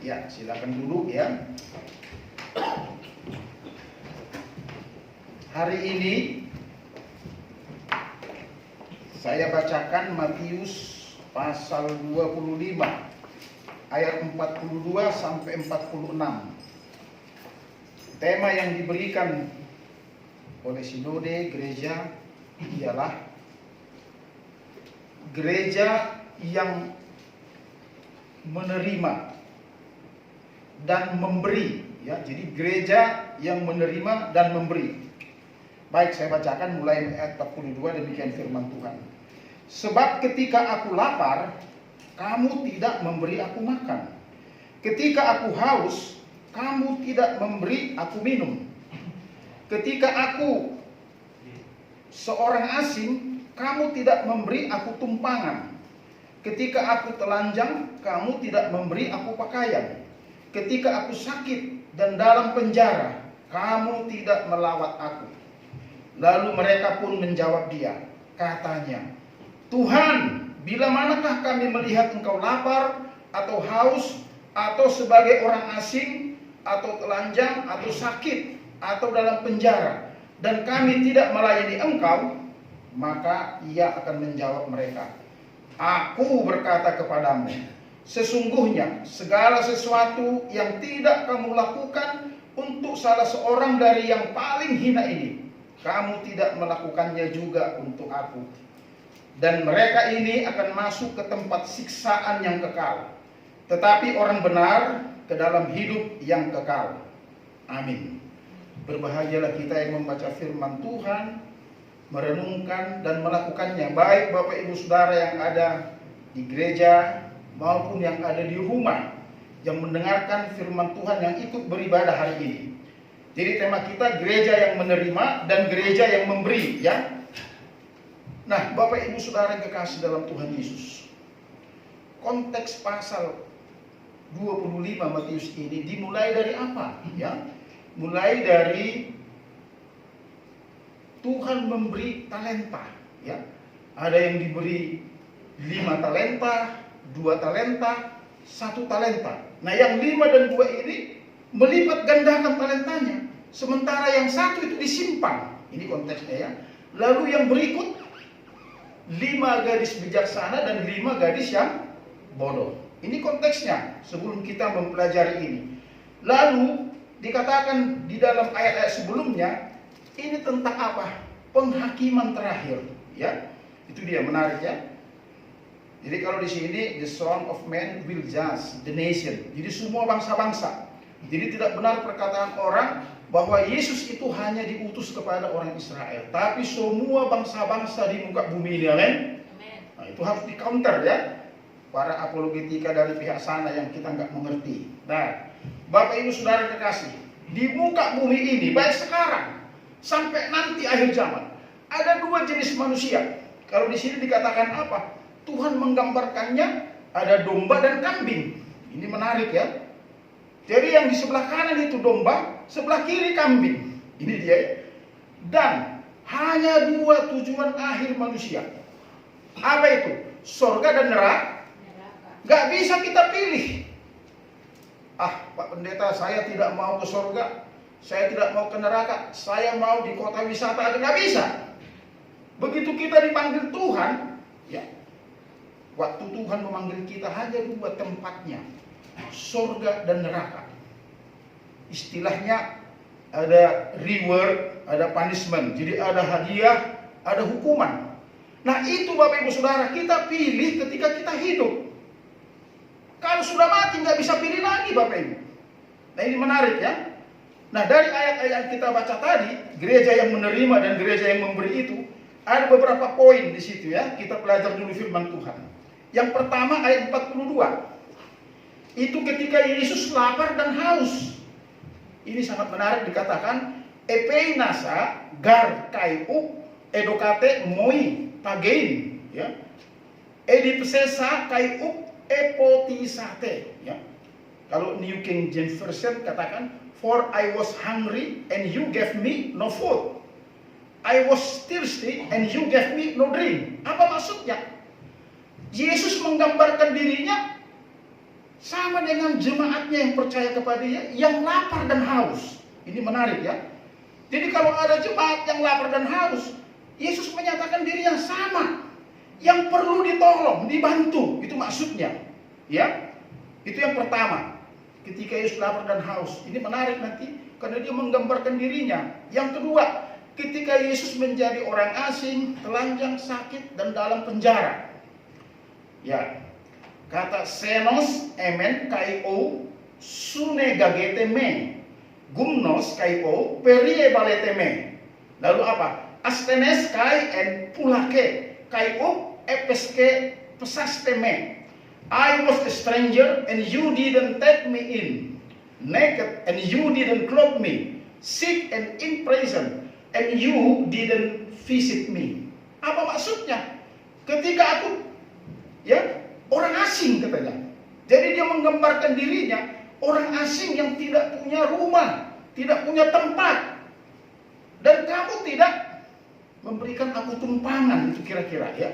Ya, silakan duduk ya. Hari ini saya bacakan Matius pasal 25 ayat 42 sampai 46. Tema yang diberikan oleh Sinode Gereja ialah gereja yang menerima dan memberi, ya. Jadi gereja yang menerima dan memberi. Baik, saya bacakan mulai ayat 42, demikian firman Tuhan. Sebab ketika aku lapar, kamu tidak memberi aku makan. Ketika aku haus, kamu tidak memberi aku minum. Ketika aku seorang asing, kamu tidak memberi aku tumpangan. Ketika aku telanjang, kamu tidak memberi aku pakaian. Ketika aku sakit dan dalam penjara, kamu tidak melawat aku. Lalu mereka pun menjawab dia, katanya, Tuhan, bila manakah kami melihat engkau lapar atau haus, atau sebagai orang asing, atau telanjang, atau sakit, atau dalam penjara, dan kami tidak melayani engkau? Maka ia akan menjawab mereka, Aku berkata kepadamu, sesungguhnya segala sesuatu yang tidak kamu lakukan untuk salah seorang dari yang paling hina ini, kamu tidak melakukannya juga untuk aku. Dan mereka ini akan masuk ke tempat siksaan yang kekal, tetapi orang benar ke dalam hidup yang kekal. Amin. Berbahagialah kita yang membaca firman Tuhan, merenungkan dan melakukannya, baik Bapak Ibu Saudara yang ada di gereja maupun yang ada di rumah yang mendengarkan firman Tuhan yang ikut beribadah hari ini. Jadi tema kita gereja yang menerima dan gereja yang memberi, ya. Nah, Bapak Ibu Saudara yang kekasih dalam Tuhan Yesus, konteks pasal 25 Matius ini dimulai dari apa? Ya, mulai dari Tuhan memberi talenta, ya. Ada yang diberi 5 talenta, 2 talenta, 1 talenta. Nah, yang 5 dan 2 ini melipat gandakan talentanya, sementara yang 1 itu disimpan. Ini konteksnya, ya. Lalu yang berikut 5 gadis bijaksana dan 5 gadis yang bodoh. Ini konteksnya sebelum kita mempelajari ini. Lalu dikatakan di dalam ayat-ayat sebelumnya, ini tentang apa? Penghakiman terakhir, ya. Itu dia, menarik, ya. Jadi kalau di sini the Son of Man will judge the nation. Jadi semua bangsa-bangsa. Jadi tidak benar perkataan orang bahwa Yesus itu hanya diutus kepada orang Israel, tapi semua bangsa-bangsa di muka bumi ini, amin. Nah, itu harus di counter, ya. Para apologetika dari pihak sana yang kita nggak mengerti. Nah, Bapak Ibu Saudara kekasih, di muka bumi ini baik sekarang sampai nanti akhir zaman, ada 2 jenis manusia. Kalau di sini dikatakan apa? Tuhan menggambarkannya ada domba dan kambing. Ini menarik, ya. Jadi yang di sebelah kanan itu domba, sebelah kiri kambing. Ini dia, ya. Dan hanya 2 tujuan akhir manusia. Apa itu? Surga dan neraka. Gak bisa kita pilih. Ah, Pak Pendeta, saya tidak mau ke surga, saya tidak mau ke neraka, saya mau di kota wisata aja. Gak bisa. Begitu kita dipanggil Tuhan, ya, waktu Tuhan memanggil kita hanya 2 tempatnya, surga dan neraka. Istilahnya ada reward, ada punishment. Jadi ada hadiah, ada hukuman. Nah, itu Bapak Ibu Saudara kita pilih ketika kita hidup. Kalau sudah mati nggak bisa pilih lagi, Bapak Ibu. Nah, ini menarik, ya. Nah, dari ayat-ayat yang kita baca tadi, gereja yang menerima dan gereja yang memberi itu, ada beberapa poin di situ, ya. Kita pelajari dulu firman Tuhan. Yang pertama ayat 42. Itu ketika Yesus lapar dan haus. Ini sangat menarik, dikatakan epeinasa gar kaiu edokate moi pagein, ya. Edipsesa kaiu epotisate, ya. Kalau New King James Version katakan, for I was hungry and you gave me no food. I was thirsty and you gave me no drink. Apa maksudnya? Yesus menggambarkan dirinya sama dengan jemaatnya yang percaya kepada Dia, yang lapar dan haus. Ini menarik ya. Jadi kalau ada jemaat yang lapar dan haus, Yesus menyatakan diri yang sama, yang perlu ditolong, dibantu. Itu maksudnya. Ya, itu yang pertama. Ketika Yesus lapar dan haus, ini menarik nanti karena Dia menggambarkan dirinya. Yang kedua, ketika Yesus menjadi orang asing, telanjang, sakit, dan dalam penjara. Ya, kata senos emen kaio sune gagete me gumnos kaio perie balete me. Lalu apa? Astenes kai en pulake kaio epeske pesaste me. I was a stranger and you didn't take me in, naked and you didn't clothe me, sick and in prison and you didn't visit me. Apa maksudnya? Ketika aku, ya, orang asing katanya. Jadi dia menggambarkan dirinya orang asing yang tidak punya rumah, tidak punya tempat. Dan kamu tidak memberikan aku tumpangan, itu kira-kira ya.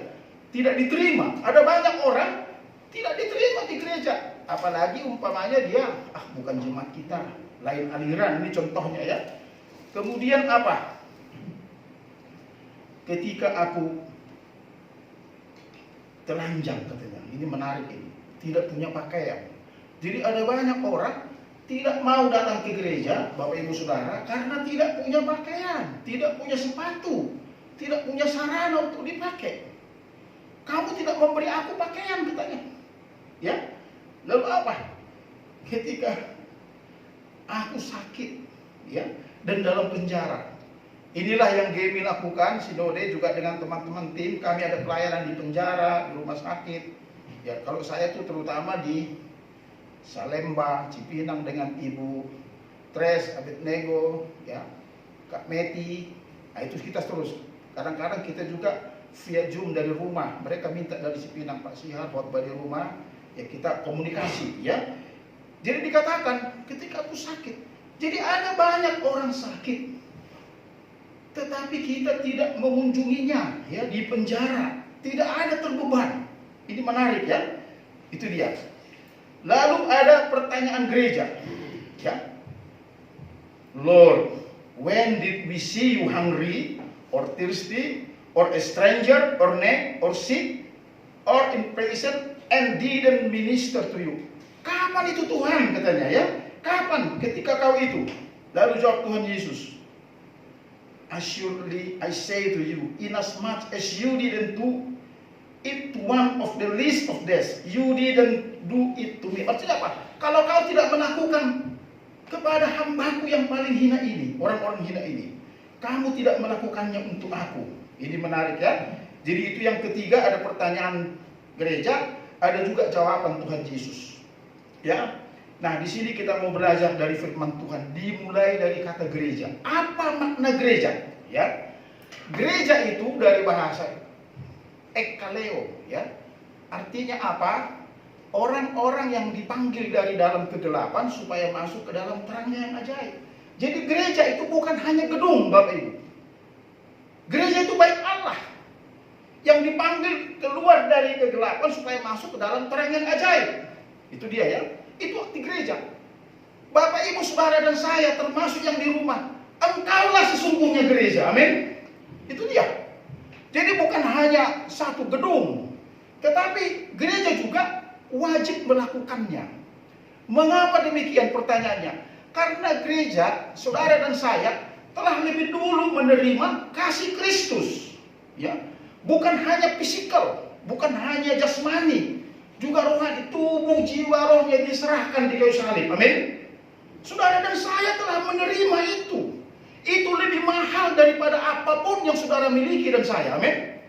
Tidak diterima. Ada banyak orang tidak diterima di gereja. Apalagi umpamanya dia, bukan jemaat kita, lain aliran. Ini contohnya ya. Kemudian apa? Ketika aku telanjang katanya. Ini menarik ini. Tidak punya pakaian. Jadi ada banyak orang tidak mau datang ke gereja, Bapak Ibu Saudara, karena tidak punya pakaian, tidak punya sepatu, tidak punya sarana untuk dipakai. Kamu tidak memberi aku pakaian katanya. Ya. Lalu apa? Ketika aku sakit, ya, dan dalam penjara. Inilah yang Gemi lakukan, Sinode juga dengan teman-teman tim. Kami ada pelayanan di penjara, di rumah sakit. Ya, kalau saya itu terutama di Salemba, Cipinang dengan Ibu Tres, Abednego, ya, Kak Meti. Nah, itu kita terus. Kadang-kadang kita juga via Zoom dari rumah. Mereka minta dari Cipinang, Pak Sihar, buat dari rumah. Ya, kita komunikasi, ya. Jadi dikatakan ketika aku sakit. Jadi ada banyak orang sakit, tetapi kita tidak mengunjunginya, ya, di penjara, tidak ada terbeban. Ini menarik ya, itu dia. Lalu ada pertanyaan gereja, ya. Lord, when did we see you hungry or thirsty or a stranger or naked or sick or in prison and didn't minister to you? Kapan itu Tuhan katanya ya? Kapan ketika kau itu? Lalu jawab Tuhan Yesus, assuredly I say to you, inasmuch as you didn't do it to one of the least of this, you didn't do it to me. Artinya apa? Kalau kau tidak melakukan kepada hambaku yang paling hina ini, orang-orang hina ini, kamu tidak melakukannya untuk aku. Ini menarik ya. Jadi itu yang ketiga, ada pertanyaan gereja, ada juga jawaban Tuhan Yesus. Ya. Nah, di sini kita mau belajar dari firman Tuhan, dimulai dari kata gereja. Apa makna gereja? Ya. Gereja itu dari bahasa ekkaleo, ya. Artinya apa? Orang-orang yang dipanggil dari dalam kegelapan supaya masuk ke dalam terangnya yang ajaib. Jadi gereja itu bukan hanya gedung, Bapak Ibu. Gereja itu baik Allah yang dipanggil keluar dari kegelapan supaya masuk ke dalam terang yang ajaib. Itu dia ya. Itu arti gereja. Bapak Ibu Saudara dan saya termasuk yang di rumah, engkaulah sesungguhnya gereja. Amin. Itu dia. Jadi bukan hanya satu gedung, tetapi gereja juga wajib melakukannya. Mengapa demikian pertanyaannya? Karena gereja, saudara dan saya, telah lebih dulu menerima kasih Kristus. Ya, bukan hanya fisikal, bukan hanya jasmani, juga rohani, tubuh, jiwa, rohnya diserahkan di kayu salib. Amin. Saudara dan saya telah menerima itu. Itu lebih mahal daripada apapun yang saudara miliki dan saya. Amin.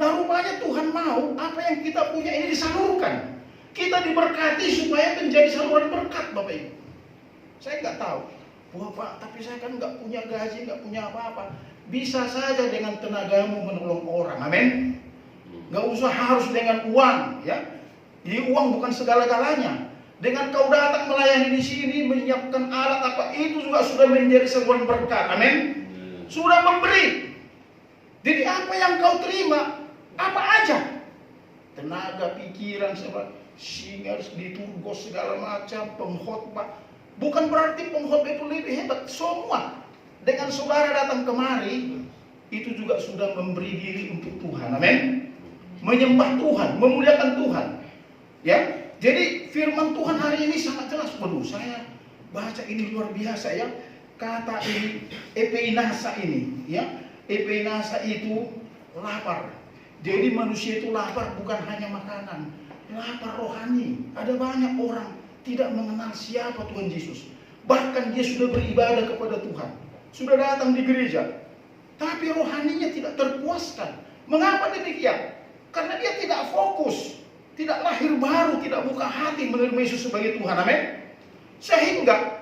Nah, rupanya Tuhan mau apa yang kita punya ini disalurkan. Kita diberkati supaya menjadi saluran berkat, Bapak Ibu. Saya nggak tahu, wah Pak, tapi saya kan nggak punya gaji, nggak punya apa-apa. Bisa saja dengan tenagamu menolong orang. Amin. Nggak usah harus dengan uang, ya. Jadi uang bukan segala-galanya. Dengan kau datang melayani di sini, menyiapkan alat apa, itu juga sudah menjadi saluran berkat. Amin. Sudah memberi. Jadi apa yang kau terima, apa aja, tenaga, pikiran, singa, liturgos segala macam, pengkhotbah. Bukan berarti pengkhotbah itu lebih hebat. Semua dengan saudara datang kemari itu juga sudah memberi diri untuk Tuhan. Amin. Menyembah Tuhan, memuliakan Tuhan. Ya. Jadi firman Tuhan hari ini sangat jelas. Waduh, saya baca ini luar biasa ya. Kata ini epeinasa ini, ya. Epeinasa itu lapar. Jadi manusia itu lapar bukan hanya makanan, lapar rohani. Ada banyak orang tidak mengenal siapa Tuhan Yesus. Bahkan dia sudah beribadah kepada Tuhan, sudah datang di gereja, tapi rohaninya tidak terpuaskan. Mengapa demikian? Karena dia tidak fokus, tidak lahir baru, tidak buka hati menerima Yesus sebagai Tuhan. Amin. Sehingga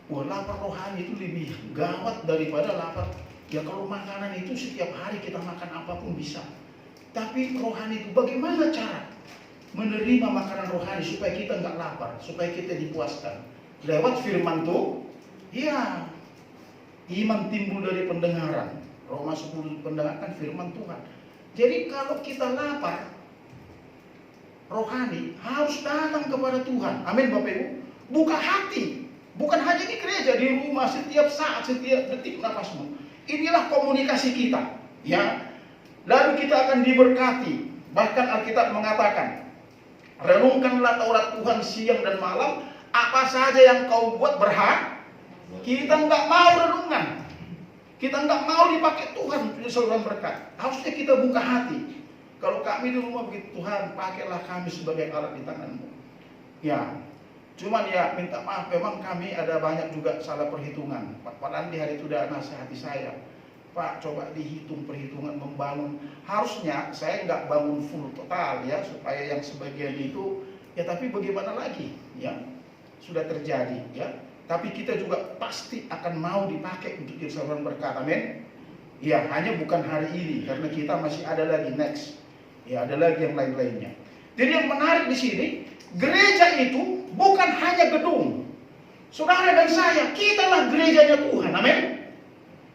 lapar rohani itu lebih gawat daripada lapar. Ya kalau makanan itu setiap hari kita makan apapun bisa. Tapi rohani itu bagaimana cara menerima makanan rohani supaya kita nggak lapar, supaya kita dipuaskan? Lewat firman Tuhan. Ya, iman timbul dari pendengaran. Roma 10 pendengaran firman Tuhan. Jadi kalau kita lapar rohani harus datang kepada Tuhan. Amin Bapak Ibu. Buka hati. Bukan hanya di gereja, di rumah, setiap saat, setiap detik nafasmu. Inilah komunikasi kita, ya. Lalu kita akan diberkati. Bahkan Alkitab mengatakan, renungkanlah Taurat Tuhan siang dan malam. Apa saja yang kau buat berhak. Kita nggak mau renungan. Kita nggak mau dipakai Tuhan untuk saluran berkat. Harusnya kita buka hati. Kalau kami di rumah begitu, Tuhan pakailah kami sebagai alat di tanganmu. Ya. Cuman ya minta maaf, memang kami ada banyak juga salah perhitungan. Pak Andi hari itu udah nasihati saya, Pak coba dihitung perhitungan membangun. Harusnya saya nggak bangun full total ya, supaya yang sebagian itu ya, tapi bagaimana lagi ya, sudah terjadi ya. Tapi kita juga pasti akan mau dipakai untuk jadi saluran berkat. Amin. Ya hanya bukan hari ini, karena kita masih ada lagi next. Ya ada lagi yang lain-lainnya. Jadi yang menarik di sini, gereja itu bukan hanya gedung. Saudara dan saya, kitalah gerejanya Tuhan. Amin.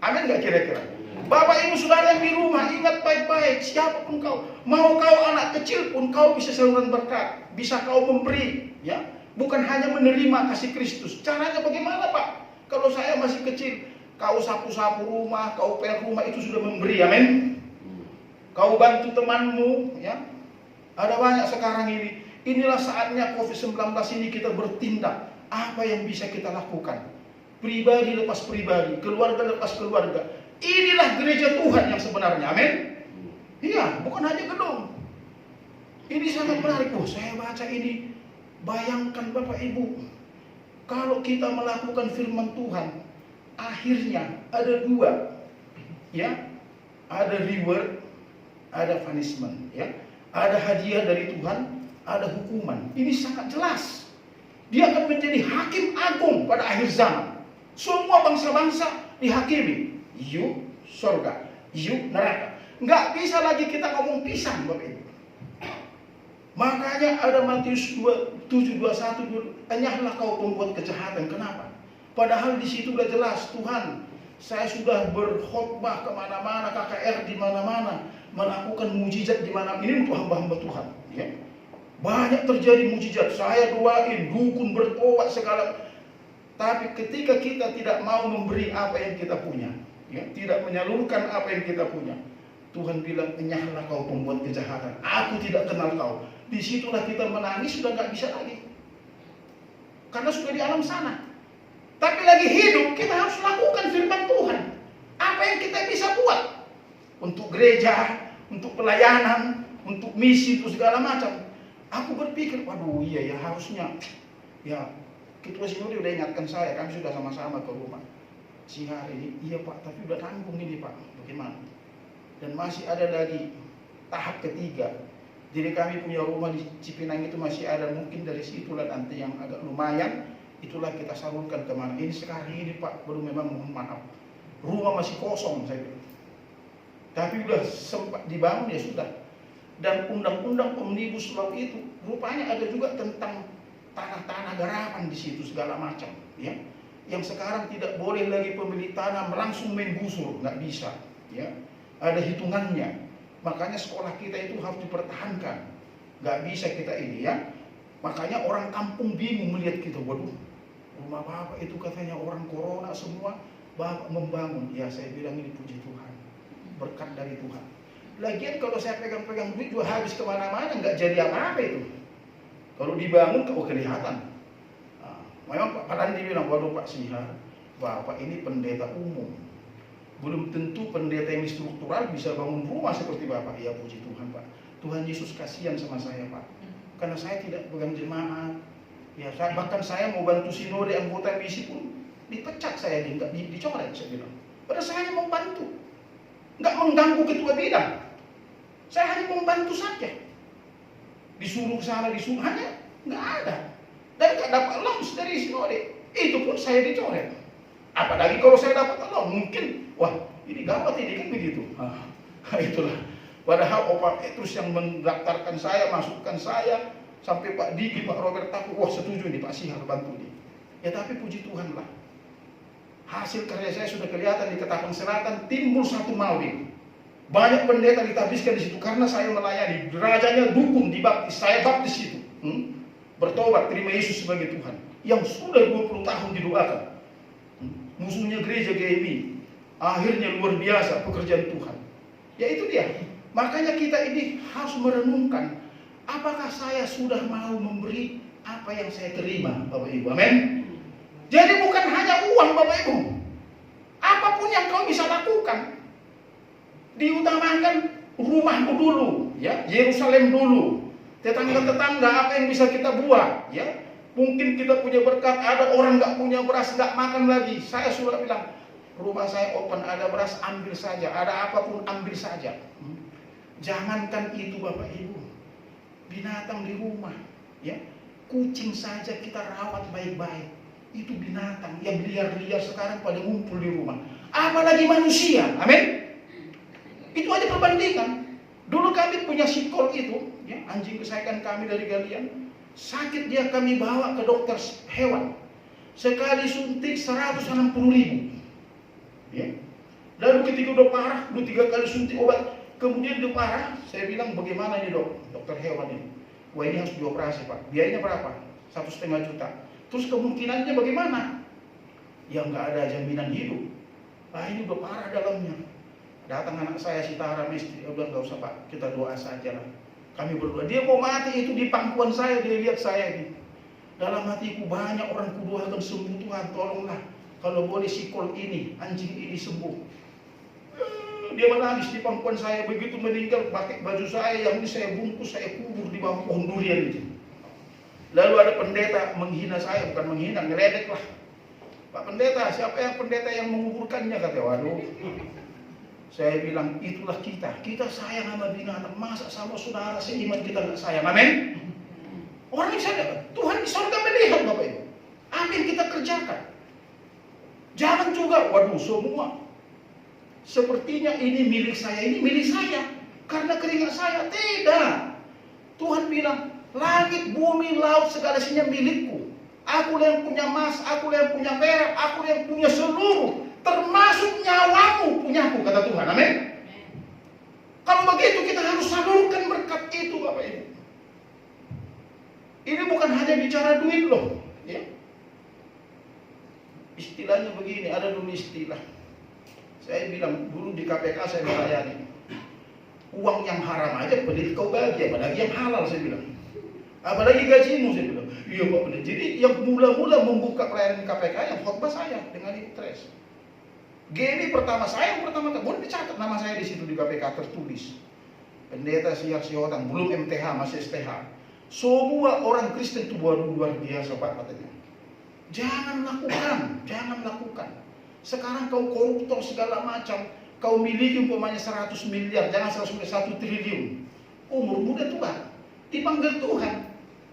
Amin gak kira-kira? Bapak ibu saudara yang di rumah, ingat baik-baik, siapapun kau, mau kau anak kecil pun kau bisa saluran berkat, bisa kau memberi, ya. Bukan hanya menerima kasih Kristus. Caranya bagaimana Pak? Kalau saya masih kecil, kau sapu-sapu rumah, kau pel rumah, itu sudah memberi. Amin. Kau bantu temanmu, ya. Ada banyak sekarang ini. Inilah saatnya COVID-19 ini kita bertindak. Apa yang bisa kita lakukan? Pribadi lepas pribadi, keluarga lepas keluarga. Inilah gereja Tuhan yang sebenarnya. Amin. Iya, bukan hanya gedung. Ini sangat menarik. Saya baca ini. Bayangkan Bapak Ibu, kalau kita melakukan firman Tuhan, akhirnya ada dua, ya, ada reward, ada punishment, ya, ada hadiah dari Tuhan, ada hukuman. Ini sangat jelas. Dia akan menjadi hakim agung pada akhir zaman. Semua bangsa-bangsa dihakimi. You surga, you neraka. Nggak bisa lagi kita ngomong pisang Bapak Ibu. Makanya ada Matius 7:21, enyahlah kau pembuat kejahatan. Kenapa? Padahal di situ udah jelas, Tuhan, saya sudah berkhotbah kemana-mana, KKR di mana-mana, melakukan mujizat di mana. Ini untuk hamba-hamba Tuhan. Ya. Banyak terjadi mujizat. Saya doain, dukun bertobat segala. Tapi ketika kita tidak mau memberi apa yang kita punya, ya, tidak menyalurkan apa yang kita punya, Tuhan bilang, enyahlah kau pembuat kejahatan. Aku tidak kenal kau. Disitulah kita menangis, sudah nggak bisa lagi. Karena sudah di alam sana. Tapi lagi hidup, kita harus lakukan firman Tuhan. Apa yang kita bisa buat? Untuk gereja, untuk pelayanan, untuk misi, untuk segala macam. Aku berpikir, waduh iya ya harusnya. Ya, Ketua Sinode udah ingatkan saya, kami sudah sama-sama ke rumah. Si hari ini, iya Pak, tapi udah tanggung ini Pak. Bagaimana? Dan masih ada lagi tahap ketiga. Jadi kami punya rumah di Cipinang itu masih ada, mungkin dari situlah nanti yang agak lumayan, itulah kita salurkan kemana. Ini sekarang ini Pak, belum, memang mohon maaf. Rumah masih kosong saya bilang. Tapi udah sempat dibangun ya sudah. Dan undang-undang Omnibus Law itu rupanya ada juga tentang tanah-tanah garapan di situ segala macam, ya. Yang sekarang tidak boleh lagi pemilik tanah langsung main busur, nggak bisa, ya. Ada hitungannya. Makanya sekolah kita itu harus dipertahankan. Nggak bisa kita ini ya. Makanya orang kampung bingung melihat kita. Waduh, rumah Bapak itu katanya orang corona semua, Bapak membangun. Ya saya bilang ini puji Tuhan, berkat dari Tuhan. Lagian kalau saya pegang-pegang duit juga habis kemana-mana, nggak jadi apa-apa itu. Kalau dibangun kok kelihatan. Nah, memang Pak Padandi bilang, waduh Pak Sihar, Bapak ini pendeta umum. Belum tentu pendeta yang struktural bisa bangun rumah seperti Bapak. Ya puji Tuhan Pak. Tuhan Yesus kasihan sama saya Pak. Karena saya tidak pegang jemaat. Ya, bahkan saya mau bantu sinode anggota misi pun dipecat saya, dicoret saya bilang. Padahal saya hanya mau bantu, nggak mengganggu ketua bidang. Saya hanya membantu saja. Disuruh ke sana, disuruh, hanya nggak ada. Dan nggak dapat loans dari sinode. Itu pun saya dicoret. Apalagi kalau saya dapat loan, mungkin, wah ini gawat ini kan begitu. Itulah. Padahal Pak Petrus yang mendaftarkan saya, masukkan saya, sampai Pak Diki, Pak Robert takut, wah setuju nih Pak Sihar bantu nih. Ya tapi puji Tuhan lah. Hasil karya saya sudah kelihatan di Ketapang Selatan, timbul satu maudin. Banyak pendeta ditabiskan di situ karena saya melayani. Rajanya dukung dibaptis, saya baptis itu. Bertobat, terima Yesus sebagai Tuhan. Yang sudah 20 tahun didoakan. Musuhnya gereja GMI. Akhirnya luar biasa pekerjaan Tuhan. Ya itu dia. Makanya kita ini harus merenungkan, apakah saya sudah mau memberi apa yang saya terima, Bapak Ibu. Amin. Jadi bukan hanya uang, Bapak Ibu. Apapun yang kau bisa lakukan, diutamakan rumahmu dulu, ya, Yerusalem dulu, tetangga-tetangga apa yang bisa kita buat, ya. Mungkin kita punya berkat, ada orang nggak punya beras, nggak makan lagi. Saya sudah bilang, rumah saya open, ada beras ambil saja, ada apapun ambil saja. Jangankan itu Bapak Ibu, binatang di rumah, ya, kucing saja kita rawat baik-baik. Itu binatang yang liar-liar sekarang pada ngumpul di rumah. Apalagi manusia, amin. Itu aja perbandingan. Dulu kami punya sikol itu, ya, anjing kesayangan kami dari Galian. Sakit dia kami bawa ke dokter hewan. Sekali suntik 160.000. Ya. Lalu ketika udah parah, udah 3 kali suntik obat. Kemudian dia parah, saya bilang bagaimana ini dok, dokter hewan ini. Wah ini harus dioperasi Pak, biayanya berapa? 1,5 juta. Terus kemungkinannya bagaimana? Ya nggak ada jaminan hidup. Ah ini udah parah dalamnya. Datang anak saya si Tara Mistri, dia bilang nggak usah Pak, kita doa saja lah. Kami berdoa, dia mau mati itu di pangkuan saya, dia lihat saya ini. Dalam hatiku banyak orang kudoakan sembuh Tuhan, tolonglah. Kalau boleh sikol ini, anjing ini sembuh. Dia menangis di pangkuan saya, begitu meninggal pakai baju saya yang ini saya bungkus, saya kubur di bawah pohon durian itu. Lalu ada pendeta menghina saya, bukan menghina, ngeledek lah. Pak pendeta, siapa yang pendeta yang menguburkannya? Kata, waduh. Saya bilang, itulah kita sayang sama binatang, masa sama saudara seiman kita nggak sayang, amin? Orang yang sadar, Tuhan di surga melihat Bapak Ibu. Apa yang kita kerjakan? Jangan juga, waduh semua. Sepertinya ini milik saya, karena keringat saya. Tidak. Tuhan bilang, langit, bumi, laut, segala isinya milikku. Aku yang punya emas, aku yang punya perak, aku yang punya seluruh, termasuk nyawamu punyaku, kata Tuhan. Amin. Kalau begitu kita harus salurkan berkat itu Bapak Ibu. Ini bukan hanya bicara duit loh, ya. Istilahnya begini, ada dulu istilah. Saya bilang dulu di KPK saya melayani. Uang yang haram aja pelit kau bahagia, apalagi yang halal saya bilang. Apalagi gajimu saya bilang. Iya Pak benar. Jadi yang mula-mula membuka pelayanan KPK yang khotbah saya dengan Ibu Tres. GMI pertama saya yang pertama boleh dicatat nama saya di situ di KPK tertulis. Pendeta Sihar Sihotan, belum MTH masih STH. Semua orang Kristen itu luar biasa Pak katanya. Jangan lakukan. Sekarang kau koruptor segala macam, kau miliki umpamanya 100 miliar, jangan 100 miliar, 1 triliun. Umur muda tua, dipanggil Tuhan,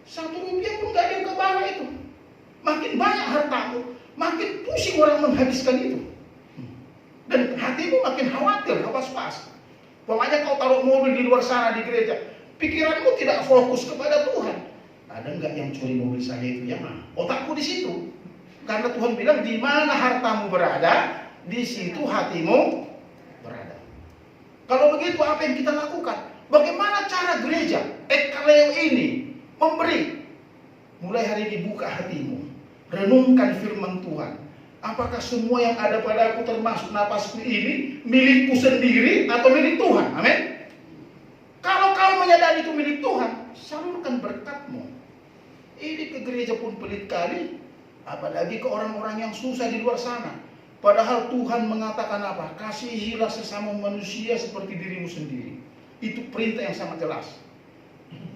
1 rupiah pun gak ada yang ke bawah itu. Makin banyak hartamu, makin pusing orang menghabiskan itu. Dan hatimu makin khawatir, was-was. Umpamanya kau taruh mobil di luar sana di gereja, pikiranmu tidak fokus kepada Tuhan. Ada nggak yang curi mobil saya itu? Ya mah, otakku di situ. Karena Tuhan bilang di mana hartamu berada, di situ hatimu berada. Kalau begitu apa yang kita lakukan? Bagaimana cara gereja Ekaleo ini memberi? Mulai hari ini buka hatimu, renungkan firman Tuhan. Apakah semua yang ada padaku termasuk napasku ini milikku sendiri atau milik Tuhan? Amin. Kalau kau menyadari itu milik Tuhan, salurkan berkatmu. Ini ke gereja pun pelit kali, apalagi ke orang-orang yang susah di luar sana. Padahal Tuhan mengatakan apa? Kasihilah sesama manusia seperti dirimu sendiri. Itu perintah yang sangat jelas.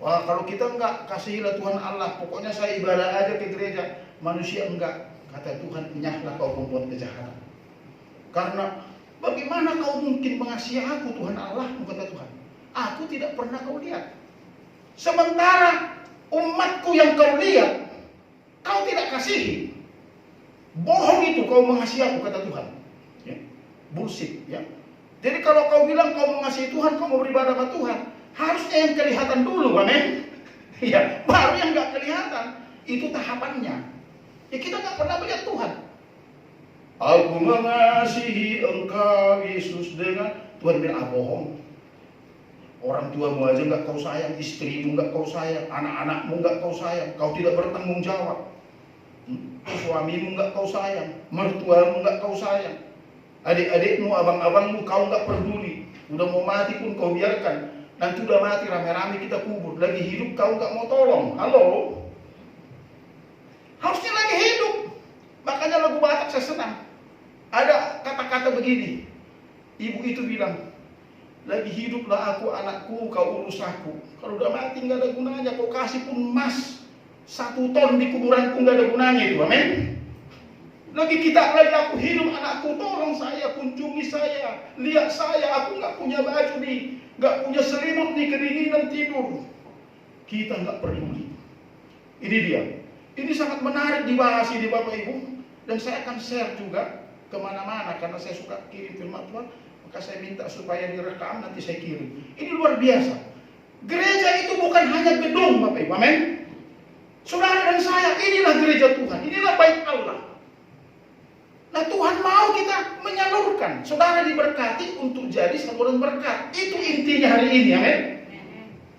Wah, kalau kita enggak, kasihilah Tuhan Allah, pokoknya saya ibadah aja ke gereja. Manusia enggak. Kata Tuhan, enyahlah kau membuat kejahatan. Karena bagaimana kau mungkin mengasihi aku, Tuhan Allah, kata Tuhan. Aku tidak pernah kau lihat. Sementara umatku yang kau lihat, kau tidak kasihi. Bohong itu kau mengasihi aku, kata Tuhan. Ya. Bullshit. Ya. Jadi kalau kau bilang kau mengasihi Tuhan, kau mau beribadah kepada Tuhan, harusnya yang kelihatan dulu, amin. Ya, baru yang nggak kelihatan. Itu tahapannya. Ya kita nggak pernah melihat Tuhan. Aku mengasihi engkau Yesus dengan Tuhan bilang bohong. Orang tuamu aja nggak kau sayang, istrimu nggak kau sayang, anak-anakmu nggak kau sayang, kau tidak bertanggung jawab. Suamimu nggak kau sayang, mertuamu nggak kau sayang, adik-adikmu, abang-abangmu kau nggak peduli. Udah mau mati pun kau biarkan. Nanti udah mati rame-rame kita kubur. Lagi hidup kau nggak mau tolong. Halo? Harusnya lagi hidup. Makanya lagu Batak saya senang. Ada kata-kata begini. Ibu itu bilang, lagi hiduplah aku, anakku, kau urus aku. Kalau udah mati nggak ada gunanya. Kau kasih pun emas 1 ton di kuburanku nggak ada gunanya itu. Amin. Lagi aku hidup, anakku, tolong saya, kunjungi saya, lihat saya. Aku nggak punya baju nih, nggak punya selimut nih, kedinginan tidur. Kita nggak peduli. Ini dia. Ini sangat menarik dibahas di Bapak Ibu, dan saya akan share juga kemana-mana karena saya suka kirim firman Tuhan. Maka saya minta supaya direkam, nanti saya kirim. Ini luar biasa. Gereja itu bukan hanya gedung, Bapak Ibu, amin. Saudara dan saya, inilah gereja Tuhan, inilah bait Allah. Nah, Tuhan mau kita menyalurkan. Saudara diberkati untuk jadi saluran berkat. Itu intinya hari ini, amin.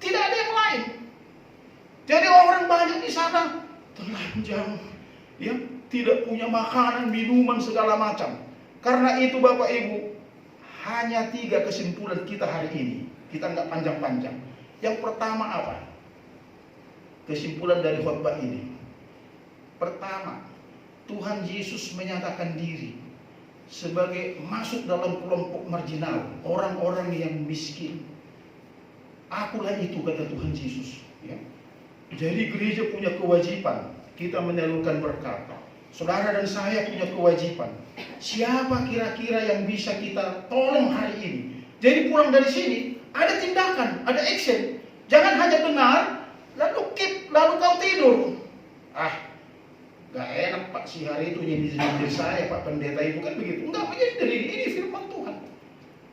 Tidak ada yang lain. Jadi orang banyak di sana telanjang, ya, tidak punya makanan, minuman, segala macam. Karena itu Bapak Ibu, hanya 3 kesimpulan kita hari ini. Kita nggak panjang-panjang. Yang pertama apa? Kesimpulan dari khotbah ini. Pertama, Tuhan Yesus menyatakan diri sebagai masuk dalam kelompok marginal, orang-orang yang miskin. Akulah itu, kata Tuhan Yesus. Ya. Jadi gereja punya kewajiban, kita menyalurkan berkat. Saudara dan saya punya kewajiban. Siapa kira-kira yang bisa kita tolong hari ini? Jadi pulang dari sini, ada tindakan, ada action. Jangan hanya dengar, lalu kau tidur. Gak enak Pak, si hari itu nyindir saya, Pak Pendeta itu kan begitu. Enggak menyindir, ini firman Tuhan.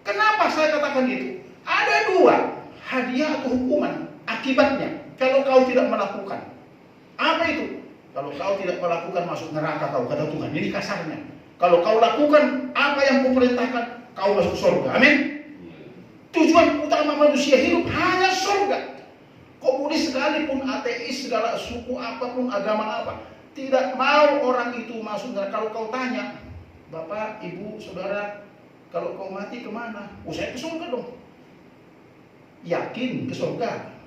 Kenapa saya katakan itu? Ada 2, hadiah atau hukuman. Akibatnya, kalau kau tidak melakukan. Apa itu? Kalau kau tidak melakukan, masuk neraka kau, kata Tuhan. Ini kasarnya. Kalau kau lakukan apa yang kuperintahkan, kau masuk surga. Amin. Tujuan utama manusia hidup hanya surga. Komunis sekalipun, ateis, segala suku apapun, agama apa, tidak mau orang itu masuk neraka. Kalau kau tanya, Bapak, Ibu, Saudara, kalau kau mati kemana? Saya ke surga dong. Yakin ke surga?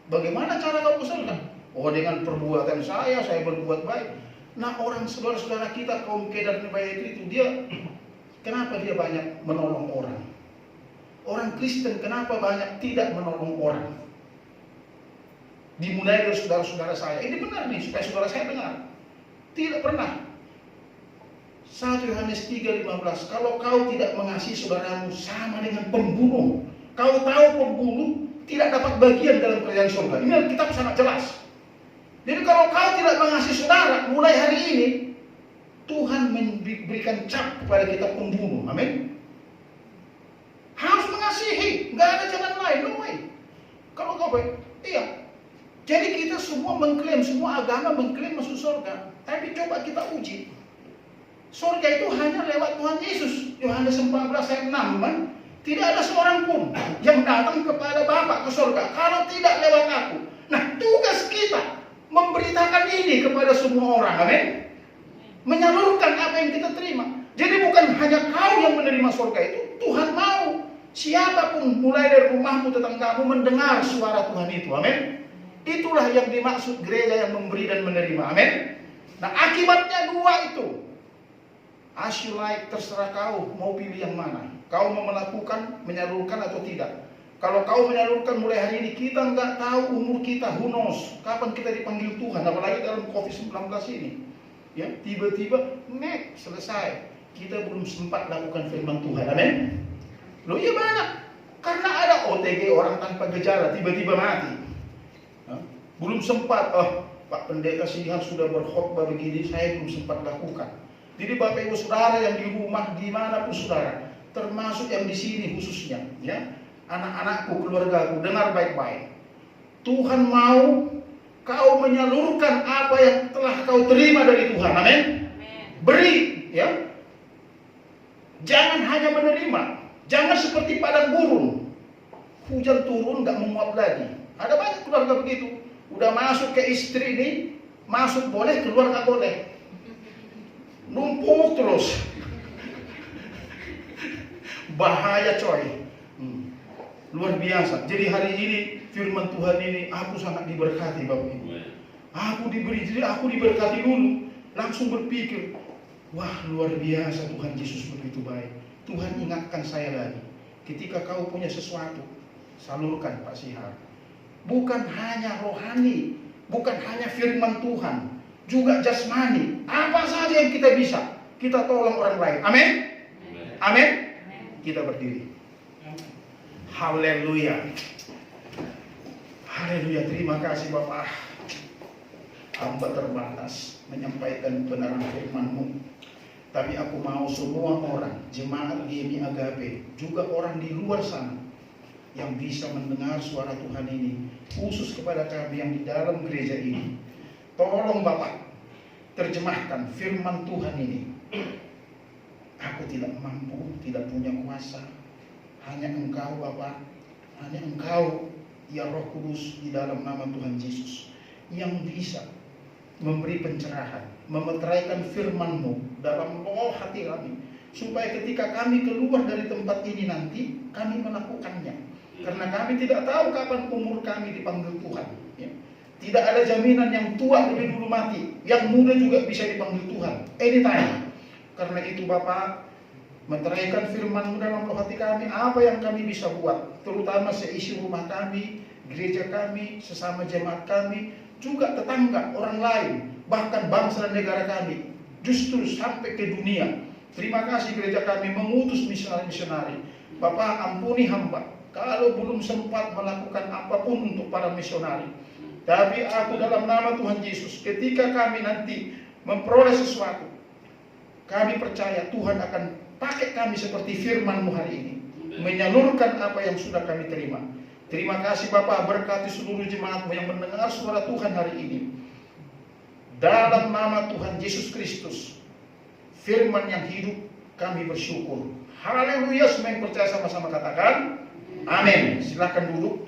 Bagaimana cara kau ke surga? Dengan perbuatan saya berbuat baik. Nah, orang saudara-saudara kita, kaum kedar baik itu, dia kenapa dia banyak menolong orang? Orang Kristen kenapa banyak tidak menolong orang? Dimulai dari saudara-saudara saya. Ini benar nih, supaya saudara saya dengar. Tidak pernah. 1 Yohanes 3:15, kalau kau tidak mengasihi saudaramu sama dengan pembunuh. Kau tahu pembunuh tidak dapat bagian dalam kerajaan surga. Ini Alkitab sangat jelas. Jadi kalau kau tidak mengasihi saudara, mulai hari ini Tuhan memberikan cap kepada kita pembunuh. Amin. Harus mengasihi, nggak ada jalan lain, no way. Kalau kau baik, iya. Jadi kita semua mengklaim, semua agama mengklaim masuk surga. Tapi coba kita uji. Surga itu hanya lewat Tuhan Yesus. Yohanes 14 ayat 6 kan? Tidak ada seorang pun yang datang kepada Bapa ke surga kalau tidak lewat aku. Nah, tugas kita memberitakan ini kepada semua orang. Amin. Menyalurkan apa yang kita terima. Jadi bukan hanya kau yang menerima surga itu, Tuhan mau siapapun mulai dari rumahmu, tetanggamu mendengar suara Tuhan itu. Amin. Itulah yang dimaksud gereja yang memberi dan menerima. Amin. Nah, akibatnya dua itu. As you like, terserah kau mau pilih yang mana. Kau mau melakukan, menyalurkan atau tidak. Kalau kau menyalurkan mulai hari ini, kita nggak tahu umur kita, who knows, kapan kita dipanggil Tuhan, apalagi dalam COVID-19 ini. Ya, tiba-tiba, selesai. Kita belum sempat lakukan firman Tuhan, amin. Loh iya banyak. Karena ada OTG, orang tanpa gejala, tiba-tiba mati. Belum sempat, Pak Pendeta Sihan sudah berkhotbah begini, saya belum sempat lakukan. Jadi Bapak Ibu Saudara yang di rumah, dimanapun saudara, termasuk yang di sini khususnya, ya, anak-anakku, keluargaku, dengar baik-baik. Tuhan mau kau menyalurkan apa yang telah kau terima dari Tuhan, amin. Beri, ya. Jangan hanya menerima, jangan seperti padang gurun. Hujan turun nggak menguap lagi. Ada banyak keluarga begitu. Udah masuk ke istri ini, masuk boleh, keluar nggak boleh. Numpuk terus. Bahaya coy. Luar biasa. Jadi hari ini firman Tuhan ini aku sangat diberkati Bapak Ibu. Aku diberi, jadi aku diberkati dulu. Langsung berpikir, wah luar biasa Tuhan Yesus begitu baik. Tuhan ingatkan saya lagi. Ketika kau punya sesuatu, salurkan Pak Sihar. Bukan hanya rohani, bukan hanya firman Tuhan, juga jasmani. Apa saja yang kita bisa, kita tolong orang lain. Amin. Amin. Kita berdiri. Haleluya. Haleluya. Terima kasih Bapak. Hamba terbatas menyampaikan kebenaran firman-Mu. Tapi aku mau semua orang, jemaat GMI Agape, juga orang di luar sana yang bisa mendengar suara Tuhan ini, khusus kepada kami yang di dalam gereja ini. Tolong Bapak, terjemahkan firman Tuhan ini. Aku tidak mampu, tidak punya kuasa. Hanya Engkau Bapak, hanya Engkau ya Roh Kudus di dalam nama Tuhan Yesus yang bisa memberi pencerahan, memeteraikan firman-Mu dalam roh hati kami, supaya ketika kami keluar dari tempat ini nanti, kami melakukannya. Karena kami tidak tahu kapan umur kami dipanggil Tuhan, ya. Tidak ada jaminan yang tua lebih dulu mati, yang muda juga bisa dipanggil Tuhan anytime. Karena itu Bapak, meteraikan firman-Mu dalam roh hati kami, apa yang kami bisa buat, terutama seisi rumah kami, gereja kami, sesama jemaat kami, juga tetangga, orang lain, bahkan bangsa dan negara kami, justru sampai ke dunia. Terima kasih gereja kami mengutus misionari-misionari. Bapak ampuni hamba kalau belum sempat melakukan apapun untuk para misionari. Tapi aku dalam nama Tuhan Yesus, ketika kami nanti memperoleh sesuatu, kami percaya Tuhan akan pakai kami seperti firman-Mu hari ini, menyalurkan apa yang sudah kami terima. Terima kasih Bapak, berkati seluruh jemaat-Mu yang mendengar suara Tuhan hari ini. Dalam nama Tuhan Yesus Kristus, firman yang hidup, kami bersyukur. Haleluya, semua yang percaya sama-sama katakan amin. Silakan duduk.